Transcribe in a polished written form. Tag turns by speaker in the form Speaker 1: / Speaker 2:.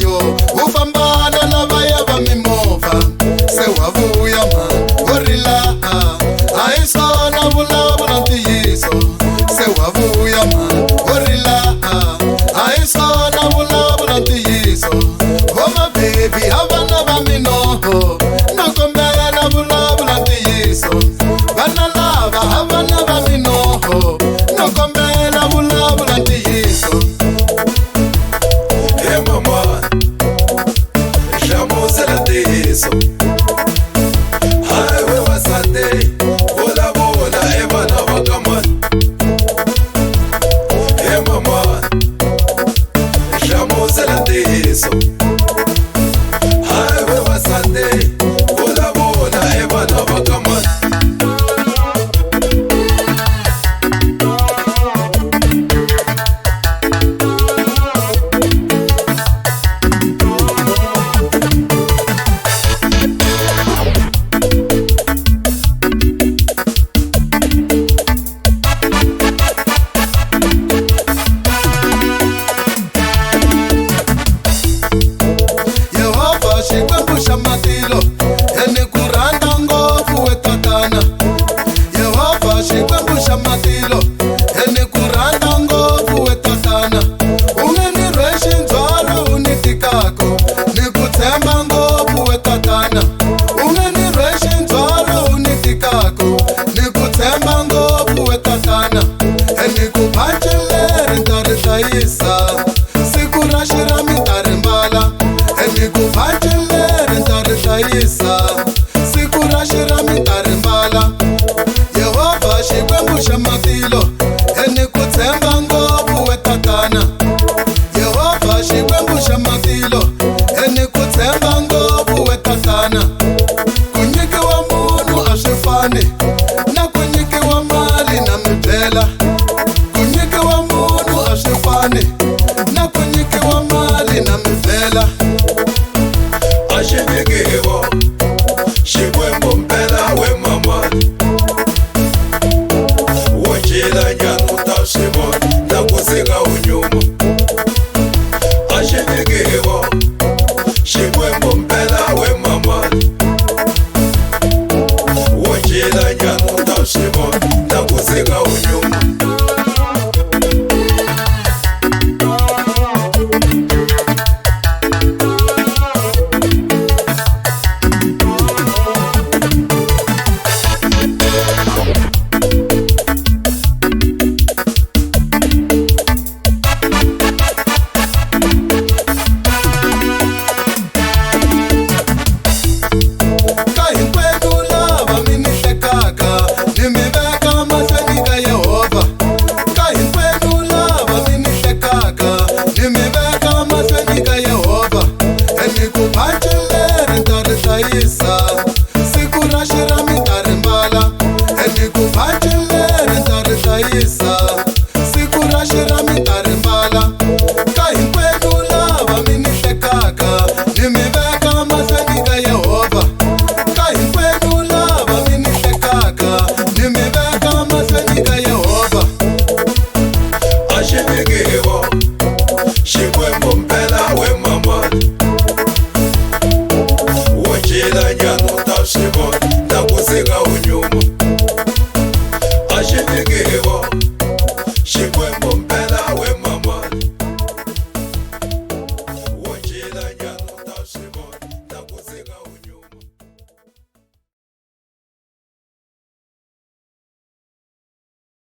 Speaker 1: yo u fambana na vaya va mimovha se wa vuya man u ri laha a hi swona vulavula ntiyiso se wa vuya man u ri laha a hi swona vulavula ntiyiso vo mabebi a vana va minoho no kombela vulavula ntiyiso vana lava a vana va minoho no kombela vulavula ntiyiso.
Speaker 2: Hey mama, hlamusela ntiyiso. Hayi we wasati, vulavula e vana va ka mani. Hey mama, hlamusela ntiyiso. Hayi we wasati, vulavula e vana va ka mani.
Speaker 1: Yehova xikwembu xa matilo eni ku rhandza ngopfu we tatana. Yehova xikwembu xa matilo eni ku rhandza ngopfu we tatana. U nge ni rhwexe ndzhwalo u ni tikako ni ku tshemba ngopfu we tatana. U nge ni rhwexe ndzhwalo u ni tikako ni ku tshemba ngopfu we tatana. Eni ku phache leri ta ri hlayisa siku ra xirami ta ri mbala. Eni ku phache leri ta ri hlayisa siku ra xirami ta ri mbala. Yehova xikwembu xa matilo eni ku tshemba ngopfu we tatana. Yehova xikwembu xa matilo eni ku tshemba ngopfu we tatana. Ku nyikiwa munhu a swi fani na ku nyikiwa mali na mi byela. Ku nyikiwa munhu a swi fani na ku nyikiwa mali na mi byela.